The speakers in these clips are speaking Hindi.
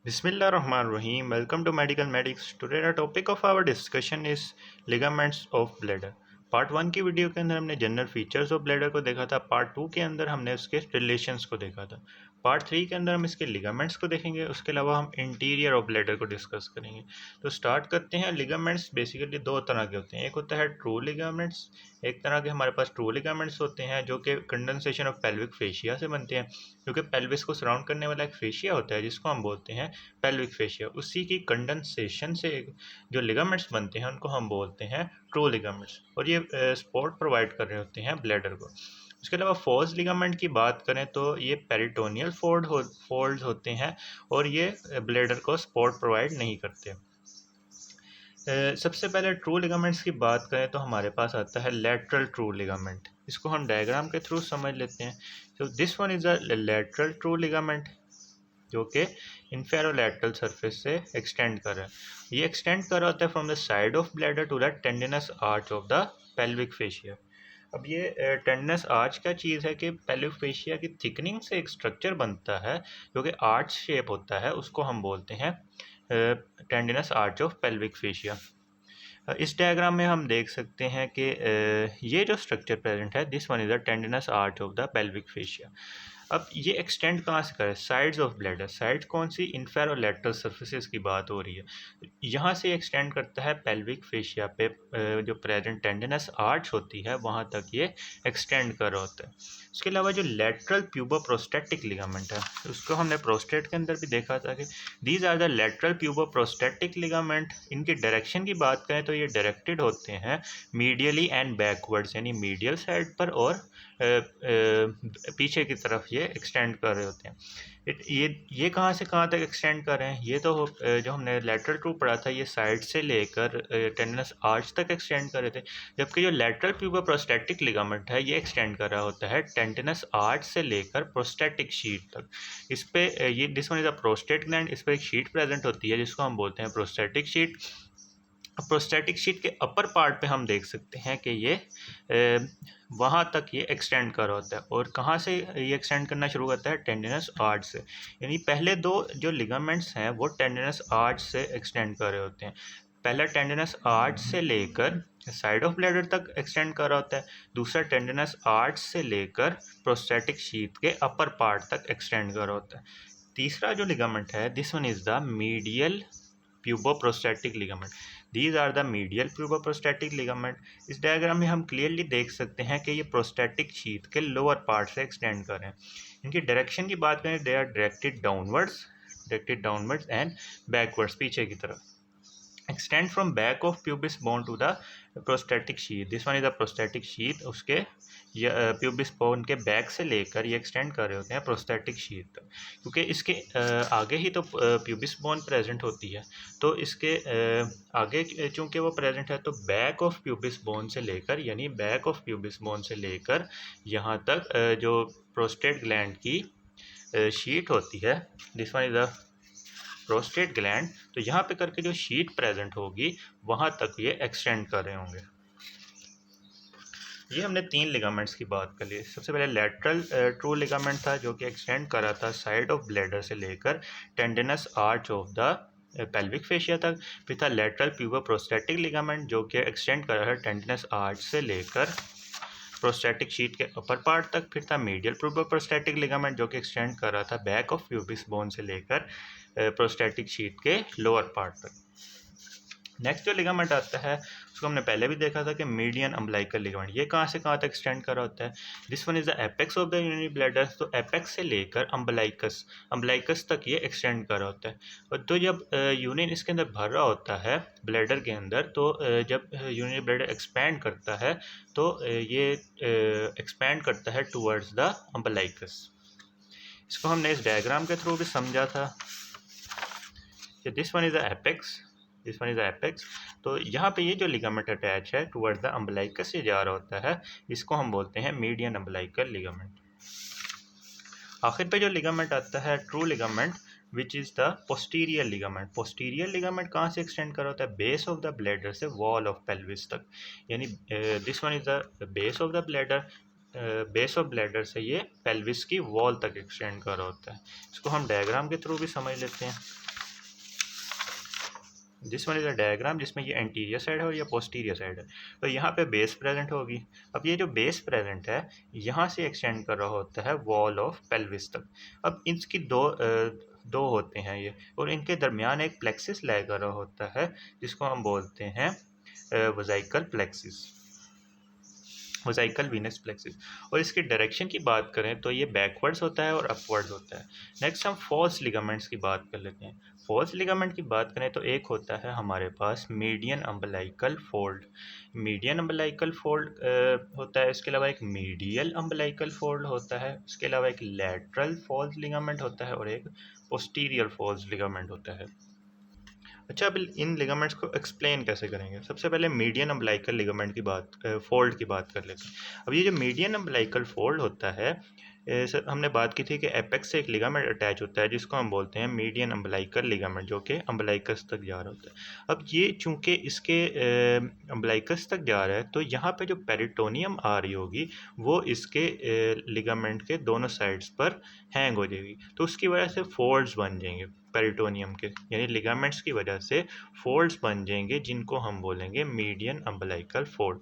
Bismillahirrahmanirrahim. Welcome to Medical Medics. Today the topic of our discussion is ligaments of bladder. Part 1 की वीडियो के अंदर हमने जनरल फीचर्स ऑफ ब्लैडर को देखा था। पार्ट 2 के अंदर हमने उसके रिलेशंस को देखा था। पार्ट 3 के अंदर हम इसके लिगामेंट्स को देखेंगे। उसके अलावा हम इंटीरियर ऑफ ब्लैडर को डिस्कस करेंगे। तो स्टार्ट करते हैं। लिगामेंट्स बेसिकली दो तरह के होते हैं। एक होता है ट्रू लिगामेंट्स, एक तरह के हमारे पास ट्रू लिगामेंट्स होते हैं जो कि कंडेंसेशन ऑफ पेल्विक फेशिया से बनते हैं, क्योंकि पेल्विस को सराउंड करने वाला एक फेशिया होता है जिसको हम बोलते हैं पेल्विक फेशिया। उसी की कंडेंसेशन से जो लिगामेंट्स बनते हैं उनको हम बोलते हैं ट्रू लिगामेंट्स, और ये सपोर्ट प्रोवाइड कर रहे होते हैं ब्लैडर को। उसके अलावा फोर्स लिगामेंट की बात करें तो ये पेरिटोनियल फोल्ड होते हैं और ये ब्लैडर को सपोर्ट प्रोवाइड नहीं करते। सबसे पहले ट्रू लिगामेंट्स की बात करें तो हमारे पास आता है लेटरल ट्रू लिगामेंट। इसको हम डायग्राम के थ्रू समझ लेते हैं। तो this one is a lateral true ligament जो कि इंफेरोलैटरल सरफेस से एक्सटेंड कर रहा है। ये एक्सटेंड कर रहा होता है from the side of bladder to the tendinous arch of the pelvic fascia. अब ये टेंडिनस आर्च क्या चीज़ है कि पेल्विक फेशिया की थिकनिंग से एक स्ट्रक्चर बनता है जो कि आर्च शेप होता है, उसको हम बोलते हैं tendinous arch of pelvic fascia. इस डायग्राम में हम देख सकते हैं कि ये जो स्ट्रक्चर प्रेजेंट है, this one is the tendinous arch of the pelvic fascia. अब ये एक्सटेंड कहाँ से करे? Sides of bladder. साइड कौन सी? इंफेरोलैटरल सर्फेसिस की बात हो रही है। यहाँ से एक्सटेंड करता है पेल्विक फेशिया पे, जो प्रेजेंट टेंडिनस आर्च होती है वहाँ तक ये एक्सटेंड कर रहा होता है। इसके अलावा जो लेटरल प्यूबोप्रोस्टैटिक लिगामेंट है उसको हमने प्रोस्टेट के अंदर भी देखा था कि these are the lateral puboprostatic ligament. इनकी डायरेक्शन की बात करें तो ये डायरेक्टेड होते हैं मीडियली एंड बैकवर्ड्स, यानी मीडियल साइड पर और पीछे की तरफ ये एक्सटेंड कर रहे होते हैं। ये कहाँ से कहाँ तक एक्सटेंड कर रहे हैं? ये तो जो हमने लेटरल ट्रू पढ़ा था ये साइड से लेकर टेंडिनस आर्च तक एक्सटेंड कर रहे थे, जबकि जो लेटरल प्यूबोप्रोस्टैटिक लिगामेंट है ये एक्सटेंड कर रहा होता है टेंडिनस आर्च से लेकर प्रोस्टैटिक शीट तक। इस पे ये this one is a prostate gland. इस पर एक शीट प्रेजेंट होती है जिसको हम बोलते हैं प्रोस्टैटिक शीट। प्रोस्टैटिक शीट के अपर पार्ट पे हम देख सकते हैं कि ये वहाँ तक ये एक्सटेंड कर रहा होता है। और कहाँ से ये एक्सटेंड करना शुरू करता है? टेंडिनस आर्च से। यानी पहले दो जो लिगामेंट्स हैं वो टेंडिनस आर्च से एक्सटेंड कर रहे होते हैं। पहला टेंडिनस आर्च से लेकर साइड ऑफ ब्लैडर तक एक्सटेंड कर रहा होता है, दूसरा टेंडिनस आर्च से लेकर प्रोस्टैटिक शीट के अपर पार्ट तक एक्सटेंड कर रहा होता है। तीसरा जो लिगामेंट है, this one is the medial puboprostatic ligament. These are the medial puboprostatic ligament. इस डायग्राम में हम क्लियरली देख सकते हैं कि ये प्रोस्टैटिक शीथ के लोअर पार्ट से एक्सटेंड कर रहे हैं। इनकी डायरेक्शन की बात करें, they are directed downwards and backwards, पीछे की तरफ। Extend from back of pubis bone to the prostatic sheath. This one is the prostatic sheath. उसके प्यूबिस बोन के बैक से लेकर ये एक्सटेंड कर रहे होते हैं प्रोस्टैटिक शीथ तक, क्योंकि इसके आगे ही तो प्यूबिस बोन प्रेजेंट होती है। तो इसके आगे चूंकि वो प्रेजेंट है तो बैक ऑफ प्यूबिस बोन से लेकर, यानी बैक ऑफ प्यूबिस बोन से लेकर यहाँ तक जो प्रोस्टेट ग्लैंड की शीट होती है, this one is the prostate gland. तो यहाँ पे करके जो शीट प्रेजेंट होगी वहाँ तक ये एक्सटेंड कर रहे होंगे। ये हमने तीन लिगामेंट्स की बात कर ली। सबसे पहले लेटरल ट्रू लिगामेंट था जो कि एक्सटेंड कर रहा था साइड ऑफ ब्लैडर से लेकर tendinous arch of the pelvic fascia तक। फिर था लेटरल प्यूबोप्रोस्टैटिक लिगामेंट जो कि एक्सटेंड कर रहा है टेंडिनस आर्च से लेकर प्रोस्टैटिक शीट के अपर पार्ट तक। फिर था मीडियल प्यूबोप्रोस्टैटिक लिगामेंट जो कि एक्सटेंड कर रहा था बैक ऑफ प्यूबिस बोन से लेकर प्रोस्टैटिक शीट के लोअर पार्ट तक। नेक्स्ट जो लिगामेंट आता है उसको हमने पहले भी देखा था कि मीडियन अम्बलाइकल लिगामेंट। ये कहाँ से कहाँ तक एक्सटेंड कर रहा होता है? This one is the apex of the urinary bladder. तो एपेक्स से लेकर अम्बलाइकस तक ये एक्सटेंड कर रहा होता है। और तो जब यूरिन इसके अंदर भर रहा होता है ब्लैडर के अंदर, तो जब यूरिनरी ब्लैडर एक्सपैंड करता है तो ये एक्सपैंड करता है टूवर्ड्स द अम्बलाइकस। इसको हमने इस डायग्राम के थ्रू भी समझा था कि this one is the apex, this one is the apex. तो यहाँ पे ये जो लिगामेंट अटैच है टुवर्ड्स द अम्बलाइकस से जा रहा होता है, इसको हम बोलते हैं मीडियन अम्बलाइकल लिगामेंट। आखिर पे जो लिगामेंट आता है true ligament, which is the posterior ligament. Posterior ligament कहाँ से एक्सटेंड कर रहा होता है? बेस ऑफ द ब्लैडर से वॉल ऑफ पेल्विस तक। यानी this one is the base of the bladder. Base of bladder से ये पेल्विस की वॉल तक एक्सटेंड कर रहा होता है। इसको हम डायग्राम के थ्रू भी समझ लेते हैं। This one is a diagram जिसमें ये एंटीरियर साइड है और ये पोस्टीरियर साइड है। तो यहाँ पे बेस प्रेजेंट होगी। अब ये जो बेस प्रेजेंट है यहाँ से एक्सटेंड कर रहा होता है वॉल ऑफ पेल्विस तक। अब इसकी दो होते हैं ये, और इनके दरमियान एक प्लेक्सिस लाई कर रहा होता है जिसको हम बोलते हैं वजाइकल प्लेक्सिस, मोज़ाइकल वीनस प्लेक्सिस। और इसके डायरेक्शन की बात करें तो ये बैकवर्ड्स होता है और अपवर्ड्स होता है। नेक्स्ट हम फॉल्स लिगामेंट्स की बात कर लेते हैं। फॉल्स लिगामेंट की बात करें तो एक होता है हमारे पास median umbilical fold. Median umbilical fold होता है। इसके अलावा एक मीडियल अम्बलाइकल फोल्ड होता है। इसके अलावा एक लैटरल फॉल्स लिगामेंट होता है और एक पोस्टीरियर फॉल्स लिगामेंट होता है। अच्छा, अब इन लिगामेंट्स को एक्सप्लेन कैसे करेंगे। सबसे पहले मीडियन अम्बलाइकल लिगामेंट की बात फोल्ड की बात कर लेते हैं। अब ये जो मीडियन अम्बलाइकल फोल्ड होता है, हमने बात की थी कि एपेक्स से एक लिगामेंट अटैच होता है जिसको हम बोलते हैं मीडियन अम्बलाइकल लिगामेंट, जो कि अम्बलाइकस तक जा रहा होता है। अब ये चूंकि इसके अम्बलाइकस तक जा रहा है तो यहाँ पे जो पेरिटोनियम आ रही होगी वो इसके लिगामेंट के दोनों साइड्स पर हैंग हो जाएगी, तो उसकी वजह से फोल्ड्स बन जाएंगे पेरिटोनियम के, यानी लिगामेंट्स की वजह से फोल्ड्स बन जाएंगे जिनको हम बोलेंगे मीडियन अम्बलाइकल फोल्ड।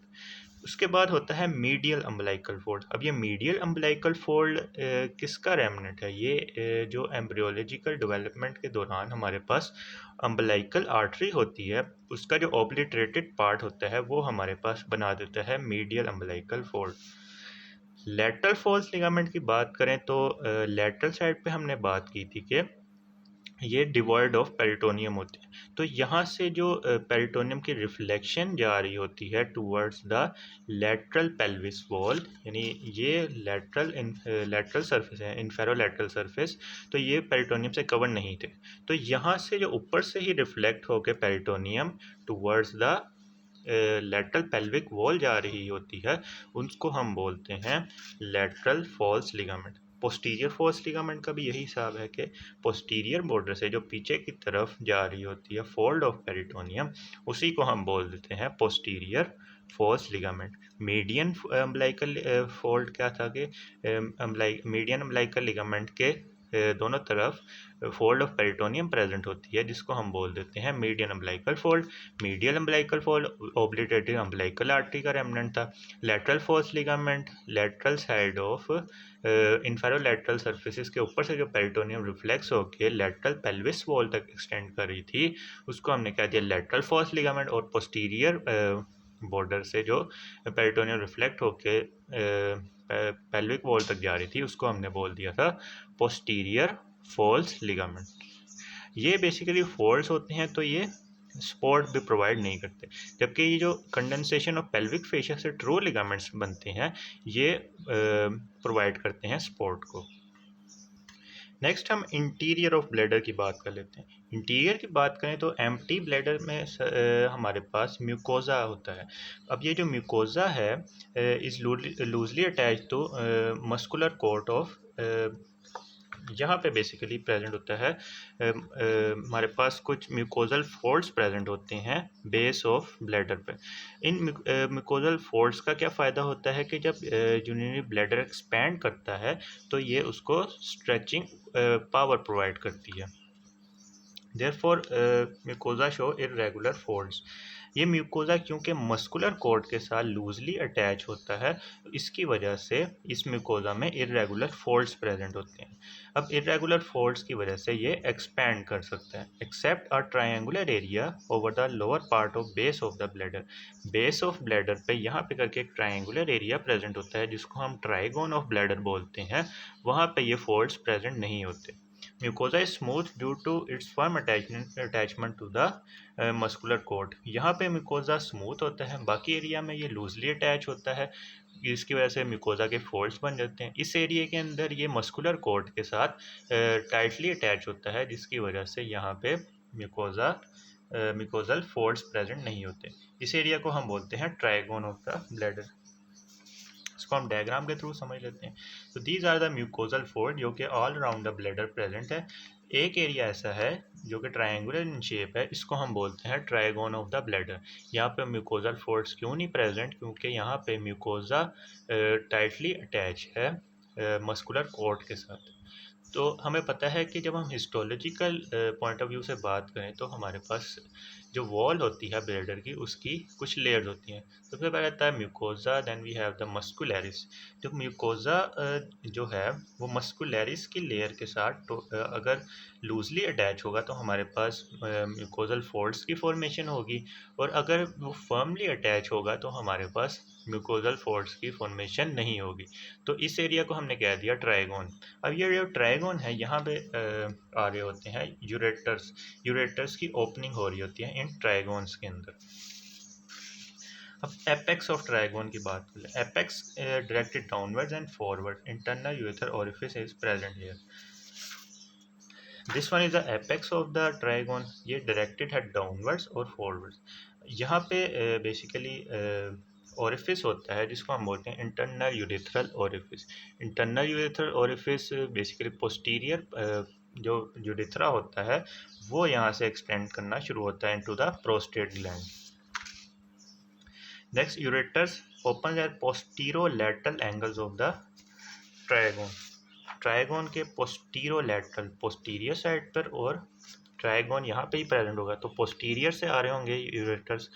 उसके बाद होता है मीडियल अम्बलाइकल फोल्ड। अब ये मीडियल अम्बलाइकल फोल्ड किसका रेमनेंट है? ये जो एम्ब्रियोलॉजिकल डेवलपमेंट के दौरान हमारे पास अम्बलाइकल आर्टरी होती है उसका जो ओब्लिटरेटेड पार्ट होता है वो हमारे पास बना देता है medial umbilical fold. Lateral false ligament की बात करें तो लेटरल साइड पे हमने बात की थी कि ये डिवॉइड ऑफ पेरिटोनियम होते हैं, तो यहाँ से जो पेरिटोनियम की रिफ्लेक्शन जा रही होती है towards the lateral pelvis wall, यानी ये लेटरल सरफेस है, इन्फेरोलेटरल सरफेस, तो ये पेरिटोनियम से कवर नहीं थे। तो यहाँ से जो ऊपर से ही रिफ्लेक्ट होकर peritoneum towards the lateral pelvic wall जा रही होती है उनको हम बोलते हैं lateral false ligament. Posterior false ligament का भी यही हिसाब है कि पोस्टीरियर बॉर्डर से जो पीछे की तरफ जा रही होती है फोल्ड ऑफ पेरिटोनियम, उसी को हम बोल देते हैं posterior false ligament. Median umbilical fold क्या था कि मीडियन अम्बलाइकल लिगामेंट के दोनों तरफ फोल्ड ऑफ पेरिटोनियम प्रेजेंट होती है जिसको हम बोल देते हैं median umbilical fold. Medial umbilical fold obliterative umbilical artery का रेमनेंट था। Lateral false ligament lateral side of inferolateral surfaces के ऊपर से जो पेरिटोनियम रिफ्लेक्स होकर लेटरल पेल्विस वॉल तक एक्सटेंड कर रही थी उसको हमने कह दिया लेटरल फॉल्स लिगामेंट। और पोस्टीरियर बॉर्डर से जो पेरिटोनियम रिफ्लेक्ट होके पेल्विक वॉल तक जा रही थी उसको हमने बोल दिया था पोस्टीरियर फॉल्स लिगामेंट। ये बेसिकली फॉल्स होते हैं तो ये सपोर्ट भी प्रोवाइड नहीं करते, जबकि ये जो कंडेंसेशन ऑफ पेल्विक फेशिया से ट्रू लिगामेंट्स बनते हैं ये प्रोवाइड करते हैं सपोर्ट को। नेक्स्ट हम इंटीरियर ऑफ ब्लैडर की बात कर लेते हैं। इंटीरियर की बात करें तो एम्प्टी ब्लैडर में हमारे पास म्यूकोजा होता है। अब ये जो म्यूकोजा है is loosely attach to muscular coat of, यहाँ पे बेसिकली प्रेजेंट होता है हमारे पास कुछ म्यूकोजल फोल्ड्स प्रेजेंट होते हैं बेस ऑफ ब्लैडर पे। इन म्यूकोजल फोल्ड्स का क्या फ़ायदा होता है कि जब यूरिनरी ब्लैडर एक्सपैंड करता है तो ये उसको स्ट्रेचिंग पावर प्रोवाइड करती है। Therefore mucosa show irregular folds. ये म्यूकोजा क्योंकि मस्कुलर कॉर्ड के साथ लूजली अटैच होता है तो इसकी वजह से इस म्यूकोजा में इर्रेगुलर फोल्ड्स प्रेजेंट होते हैं। अब इर्रेगुलर फोल्ड्स की वजह से ये एक्सपैंड कर सकता है except a triangular area over the lower part of base of the bladder. Base of bladder पे यहाँ पे करके एक ट्रायंगुलर एरिया प्रेजेंट होता है जिसको हम ट्राइगोन ऑफ ब्लैडर बोलते हैं, वहाँ पे ये फोल्ड्स प्रेजेंट नहीं होते। Mucosa is smooth due to its firm attachment to the muscular coat. यहाँ पे म्यूकोजा स्मूथ होता है, बाकी एरिया में ये लूजली अटैच होता है, इसकी वजह से म्यूकोजा के फोल्ड्स बन जाते हैं। इस एरिया के अंदर ये मस्कुलर कोट के साथ टाइटली अटैच होता है जिसकी वजह से यहाँ पे म्यूकोजल फोल्ड्स प्रेजेंट नहीं होते। इस एरिया को हम बोलते हैं ट्राइगोन ऑफ द ब्लैडर। इसको हम डायग्राम के थ्रू समझ लेते हैं। तो these are the mucosal fold जो कि all around the bladder present है। एक एरिया ऐसा है जो कि ट्रायंगुलर इन शेप है, इसको हम बोलते हैं ट्रायगोन ऑफ द ब्लैडर। यहाँ पे म्यूकोजल फोल्ड्स क्यों नहीं प्रेजेंट? क्योंकि यहाँ पे म्यूकोजा टाइटली अटैच है मस्कुलर कॉर्ड के साथ। तो हमें पता है कि जब हम हिस्टोलॉजिकल पॉइंट ऑफ व्यू से बात करें तो हमारे पास जो वॉल होती है ब्लैडर की उसकी कुछ लेयर्स होती हैं। सबसे पहले आता है mucosa, then we have the muscularis. जो म्यूकोजा जो है वो मस्कुलैरिस की लेयर के साथ अगर लूजली अटैच होगा तो हमारे पास म्यूकोजल फोल्ड्स की फॉर्मेशन होगी, और अगर वो फर्मली अटैच होगा तो हमारे पास म्यूकोजल फोल्ड्स की फॉर्मेशन नहीं होगी। तो इस एरिया को हमने कह दिया ट्राइगोन। अब ये जो ट्राइगोन है यहाँ पे आ रहे होते हैं यूरेटर्स। यूरेटर्स की ओपनिंग हो रही होती है इन ट्राइगोन्स के अंदर। अब एपेक्स ऑफ ट्राइगोन की बात करें, apex directed downwards and forward, internal ureter orifice is present here. This one is the apex of the trigon, ये डायरेक्टेड है डाउनवर्ड्स और फॉरवर्ड्स। यहाँ पे बेसिकली ओरिफिस होता है जिसको हम बोलते हैं internal urethral orifice. Internal urethral orifice basically posterior जो यूरेथ्रा होता है वो यहाँ से एक्सटेंड करना शुरू होता है into the prostate gland. Next, ureters open at posterolateral angles of the trigone. Trigone के पोस्टीरोलैटरल पोस्टीरियर साइड पर, और ट्राइगोन यहाँ पे ही प्रेजेंट होगा तो पोस्टीरियर से आ रहे होंगे यूरेटर्स।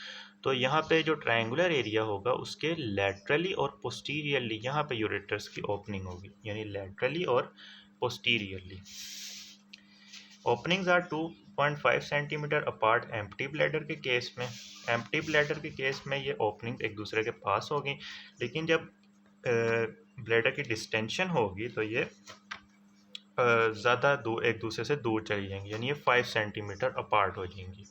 तो यहाँ पे जो ट्रायंगुलर एरिया होगा उसके लैटरली और पोस्टीरियरली यहाँ पे यूरेटर्स की ओपनिंग होगी, यानी लैटरली और posteriorly. Openings are 2.5 centimetre apart empty bladder के केस में। एम्प्टी ब्लैडर के केस में ये ओपनिंग एक दूसरे के पास होगी, लेकिन जब ब्लैडर की डिस्टेंशन होगी तो ये ज़्यादा दूर एक दूसरे से दूर चली जाएंगी, यानी ये 5 सेंटीमीटर अपार्ट हो जाएंगी।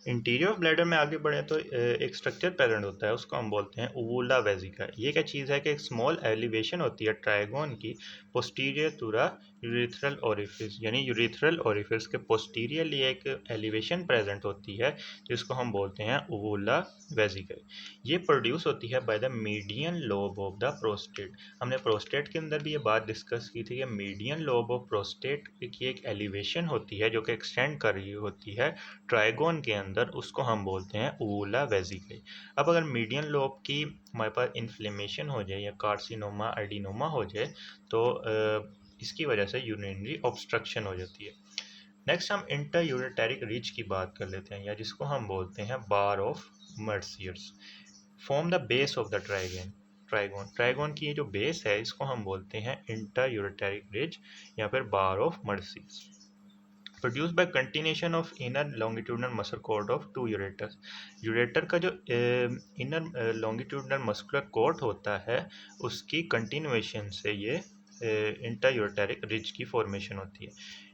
इंटीरियर ऑफ ब्लैडर में आगे बढ़े तो एक स्ट्रक्चर प्रेजेंट होता है, उसको हम बोलते हैं ओवुला वेजिका। ये क्या चीज़ है कि एक स्मॉल एलिवेशन होती है ट्राइगोन की posterior to the urethral orifice, यानी यूरेथ्रल ओरिफिस के पोस्टीरियरली एक एलिवेशन प्रेजेंट होती है जिसको हम बोलते हैं ओवुला वेजिका। ये प्रोड्यूस होती है by the median lobe of the prostate. हमने प्रोस्टेट के अंदर भी ये बात डिस्कस की थी कि मीडियन लोब ऑफ प्रोस्टेट की एक एलिवेशन होती है जो कि एक्सटेंड कर रही होती है ट्राइगोन के अंदर, उसको हम बोलते हैं ओवुला वेजिका। अब अगर मीडियन लोब की हमारे पास इन्फ्लेमेशन हो जाए या कार्सिनोमा एडिनोमा हो जाए तो इसकी वजह से यूरिनरी ऑब्स्ट्रक्शन हो जाती है। नेक्स्ट हम इंटर यूरेटेरिक रिज की बात कर लेते हैं, या जिसको हम बोलते हैं bar of Mercier's. Form the base of the trigone. Trigone की ये जो बेस है इसको हम बोलते हैं इंटर यूरेटेरिक रिज या फिर bar of Mercier's. Produce by continuation of inner longitudinal muscle cord of two ureters. Ureter का जो इनर लॉन्गिट्यूडनल मस्कुलर कॉर्ड होता है उसकी कंटिन्यूएशन से ये इंटर यूरेटेरिक रिज की फॉर्मेशन होती है।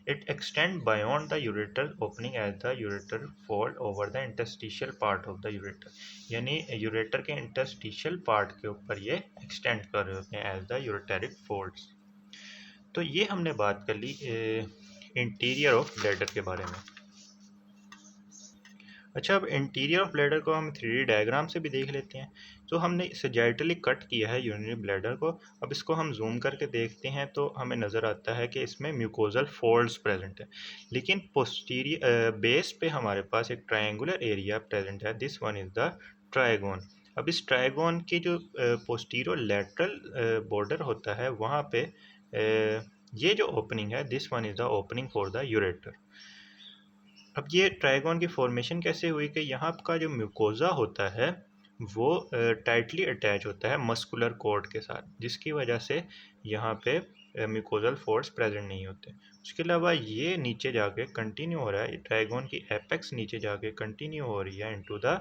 It extend beyond the ureter opening as the ureter fold over the interstitial part of the ureter, यानी यूरेटर के इंटरस्टिशियल पार्ट के ऊपर ये एक्सटेंड कर रहे होते हैं एज द यूरेटेरिक फोल्ड्स। तो ये हमने बात कर ली इंटीरियर ऑफ ब्लैडर के बारे में। अच्छा, अब इंटीरियर ऑफ ब्लैडर को हम 3D डायग्राम से भी देख लेते हैं। तो हमने सजाइटली कट किया है यूरिनरी ब्लैडर को। अब इसको हम जूम करके देखते हैं तो हमें नज़र आता है कि इसमें म्यूकोजल फोल्ड्स प्रेजेंट है, लेकिन पोस्टीरियर बेस पे हमारे पास एक ट्रायंगुलर एरिया प्रेजेंट है। This one is the trigon. अब इस ट्राइगोन की जो पोस्टीरियर लैटरल बॉर्डर होता है वहाँ पे ये जो ओपनिंग है, this one is the opening for the ureter. अब ये ट्राइगोन की फॉर्मेशन कैसे हुई कि यहाँ का जो म्यूकोजा होता है वो टाइटली अटैच होता है मस्कुलर कॉर्ड के साथ, जिसकी वजह से यहाँ पे म्यूकोजल फोर्स प्रेजेंट नहीं होते। उसके अलावा ये नीचे जाके कंटिन्यू हो रहा है, ट्राइगोन की एपेक्स नीचे जाके कंटिन्यू हो रही है into the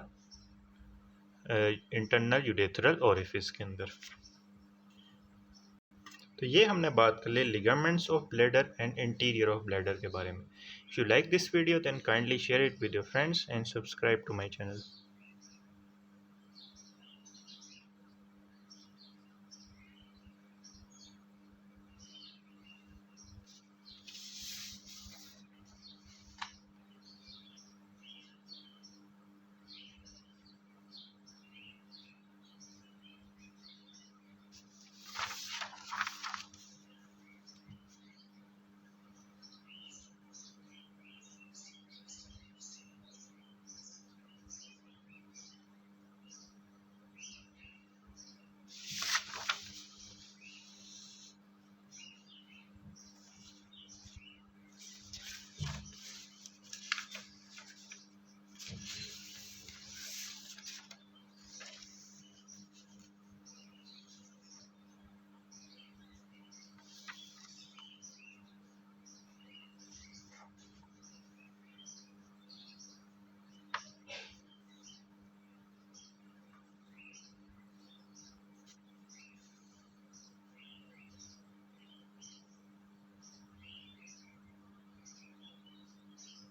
internal urethral orifice के अंदर। तो ये हमने बात कर ली ligaments of bladder and interior of bladder के बारे में। If you like this video then kindly share it with your friends and subscribe to my channel.